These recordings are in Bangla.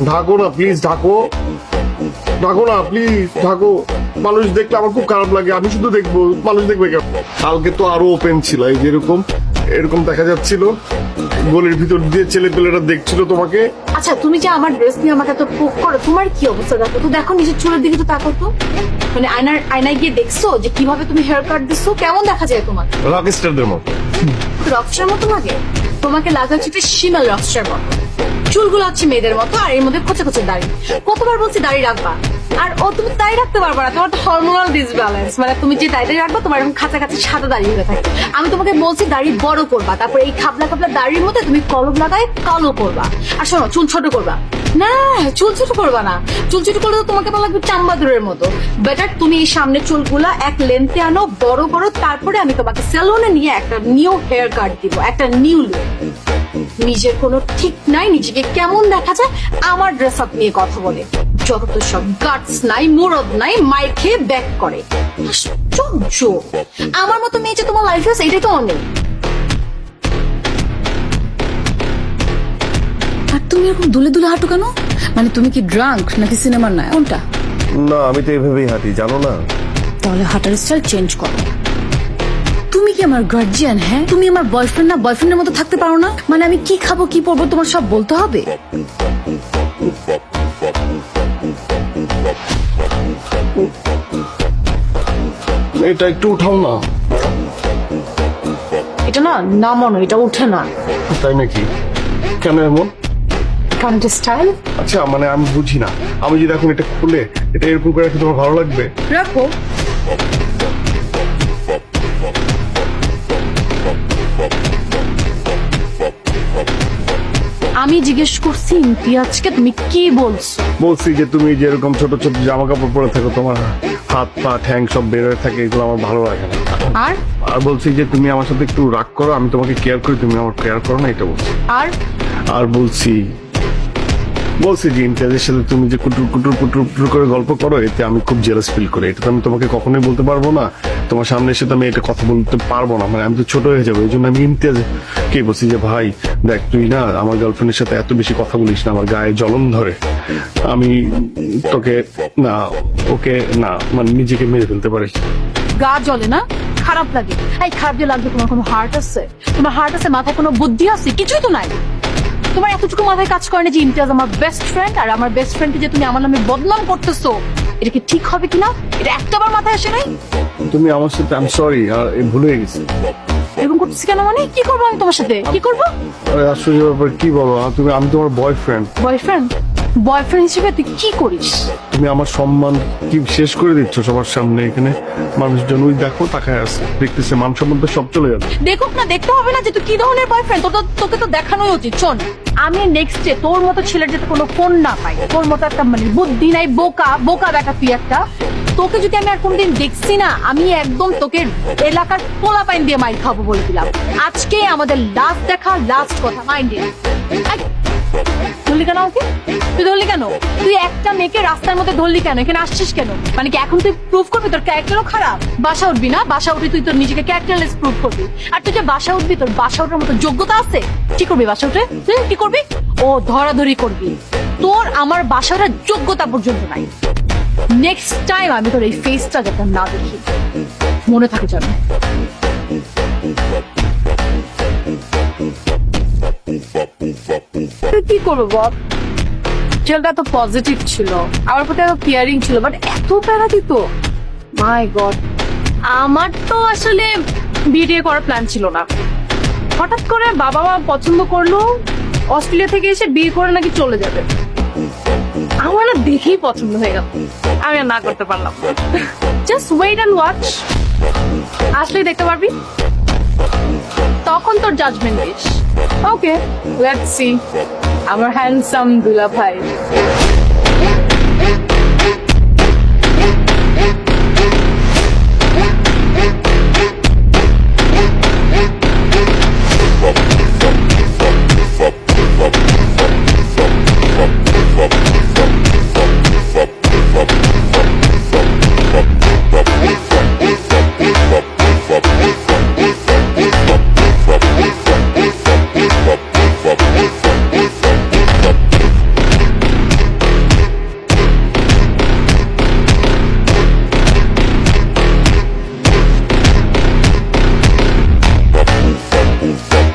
ঢাকো না প্লিজ, ঢাকো ঢাকো না প্লিজ, ঢাকো। মানুষ দেখলে আমার খুব খারাপ লাগে, আমি শুধু দেখবো, মানুষ দেখবে কেন? কালকে তো আরো ওপেন ছিল, এই যেরকম এরকম দেখা যাচ্ছিল, গলির ভিতর দিয়ে ছেলে পেলেরা দেখছিল তোমাকে। আচ্ছা তুমি যে আমার ড্রেস নিয়ে আমাকে তো পোক করো, তোমার কি অবস্থা দেখো তো, দেখো নিজের চুলের দিকে তো তাকাও তো, মানে আয়নায় গিয়ে দেখছো যে কিভাবে তুমি হেয়ার কাট দিচ্ছো, কেমন দেখা যায় তোমার? রকস্টারদের মতো। রকস্টার মতো লাগে? তোমাকে লাগা হচ্ছে শিমাল রকস্টার মতো। চুলগুলো হচ্ছে মেয়েদের মতো, আর এর মধ্যে খোঁচা খোঁচা দাড়ি। কতবার বলছি দাড়ি রাখবা, আর ও তুমি দাড়ি রাখতে পারবা না, তোমার তো হরমোনাল ডিসব্যালেন্স, মানে তুমি যে দাড়ি রাখবা তোমার এরকম খাঁচা খাঁচা সাদা দাড়ি হয়ে থাকে। আমি তোমাকে বলছি দাড়ি বড় করবা, তারপর এই খাবলা খাবলা দাড়ির মধ্যে তুমি কলম লাগায় কালো করবা। আর শোনো, চুল ছোট করবা না, চুল ছোট করবা না, চুল ছোট করলে তো তোমাকে তো লাগবে চাম্বাদুরের মতো। বেটার তুমি এই সামনে চুলগুলা এক লেন্থে আনো, বড় বড়, তারপরে আমি তোমাকে সেলুনে নিয়ে একটা নিউ হেয়ার কাট দিব, একটা নিউ লুক। নিজের কোনো ঠিক নাই, নিজেকে কেমন দেখা যায় আমার ড্রেস আপ নিয়ে কথা বলে, যত তো সব গাটস নাই, মুরদ নাই, মাইর খেয়ে ব্যাক করে। আশ্চর্য, আমার মতো মেয়ে যে তোমার লাইফে আছে এটাই তো অনেক। আর তুমি এরকম দুলে দুলে হাঁটো কেন? মানে তুমি কি ড্রাঙ্ক নাকি সিনেমার না, কোনটা? না, আমি তো এভাবেই হাঁটি, জানো না? তাহলে হাঁটার স্টাইল চেঞ্জ করো। তুমি কি আমার গার্জিয়ান? হ্যাঁ, তুমি আমার বয়ফ্রেন্ড না, বয়ফ্রেন্ডের মতো থাকতে পারো না? মানে আমি কি খাবো কি পরবো তোমার সব বলতে হবে? এটা একটু উঠাও না। এটা না নামানো, এটা উঠে না। তাই নাকি? কেন এমন? কারণ এটা স্টাইল। আচ্ছা, মানে আমি বুঝি না, আমি যদি এখন এটা খুলে এটা এরকম করে রাখি তোমার ভালো লাগবে? রাখো। আমি জিজ্ঞেস করছি ইমতিয়াজকে তুমি কি বলছো? বলছি যে তুমি যেরকম ছোট ছোট জামা কাপড় পরে থাকো, তোমার হাত পা ঠ্যাং সব বের হয়ে থাকে, এগুলো আমার ভালো লাগে না। আর আর বলছি যে তুমি আমার সাথে একটু রাগ করো, আমি তোমাকে কেয়ার করি, তুমি আমার কেয়ার করো না, এটা বলছি। আর আর বলছি যে ইমতিয়াজের সাথে তুমি যে কুটুর কুটুর কুটুর কুটুর করে গল্প করো, এতে আমি খুব জেলাস ফিল করি। এটা তো আমি তোমাকে কখনোই বলতে পারবো না, তোমার সামনে এসে তো আমি এটা কথা বলতে পারবো না, মানে আমি তো ছোট হয়ে যাবো। এই জন্য আমি ইমতিয়াজকে বলছি যে ভাই দেখ, তুই না আমার গার্লফ্রেন্ডের সাথে এত বেশি কথা বলিস না, আমার গায়ে জ্বলন ধরে, আমি তোকে না, ওকে না, মানে নিজেকে মেরে ফেলতে পারি। গা জ্বলে না, খারাপ লাগে। এই খারাপ যে লাগবে, তোমার কোনো হার্ট আছে? তোমার হার্ট আছে, মাথায় কোনো বুদ্ধি আছে? কিছুই তো নাই। তোমার এতটুকু মাথায় কাজ করে না যে ইমতিয়াজ আমার বেস্ট ফ্রেন্ড, আর আমার বেস্ট ফ্রেন্ডকে যে তুমি আমার নামে বদনাম করতেছো, এটা কি ঠিক হবে কিনা এটা একটাবার মাথায় আসে নাই? তুমি আমার সাথে, আমি সরি, আর ভুলে গেছি। এরকম করতেছি কেন? মানে কি করবো আমি তোমার সাথে, কি করবো? আরে আশ্চর্য ব্যাপার, কি বলো? তুমি, আমি তোমার বয়ফ্রেন্ড। বয়ফ্রেন্ড? বয়ফ্রেন্ড হিসেবে তুই কি করিস? তুমি আমার সম্মান কি শেষ করে দিচ্ছ সবার সামনে? এখানে মানুষজন ওই দেখো তাকায় আছে, দেখতেছে, মান সম্মান তো সব চলে যাবে। দেখুক না, দেখতে হবে না যে তুই কি ধরনের বয়ফ্রেন্ড, তোকে তো দেখানোই উচিত। শোন, আমি নেক্সট ডে তোর মতো ছেলের যাতে কোনো ফোন না পাই, তোর মতো একটা মানে বুদ্ধি নাই, বোকা বোকা দেখা তুই একটা, তোকে যদি আমি আর কোনদিন দেখছি না, আমি একদম তোকে এলাকার পোলা পাইন দিয়ে মাইর খাবো বলে দিলাম। আজকে আমাদের লাস্ট দেখা, লাস্ট কথা, মাইন্ডে। ধরলি কেন ওকে? তুই ধরলি কেন? তুই একটা মেয়েকে রাস্তার মধ্যে ধরলি কেন? এখানে আসছিস কেন? মানে কি এখন তুই প্রুভ করবি তোর ক্যারেক্টারও খারাপ? বাসা উঠবি না? বাসা উঠে তুই তোর নিজেকে ক্যারেক্টারলেস প্রুভ করবি? আর তুই যে বাসা উঠবি, তোর বাসা ওঠার মতো যোগ্যতা আছে? কি করবি বাসা উঠে? কি করবি? ও ধরাধরি করবি। তোর আমার বাসা ওঠার যোগ্যতা পর্যন্ত নাই। নেক্সট টাইম আমি তোর এই ফেসটা যাতে না দেখি, মনে থাকে যেন। কি করবো বল? ছেলেটা তো পজিটিভ ছিল, আমার প্রতি এত কেয়ারিং ছিল, বাট এত প্যারা দিত, মাই গড। আমার তো আসলে বিয়ে করার প্ল্যান ছিল না, হঠাৎ করে বাবা মা পছন্দ করলো, অস্ট্রেলিয়া থেকে এসে বিয়ে করে নাকি চলে যাবে। আমার না দেখেই পছন্দ হয়ে গেল, আমি আর না করতে পারলাম। জাস্ট ওয়েট অ্যান্ড ওয়াচ, আসলেই দেখতে পারবি, তখন তোর জাজমেন্ট দিস। ওকে, লেটস সি আমার হ্যান্ডসাম দুলা ভাই।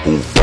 boom.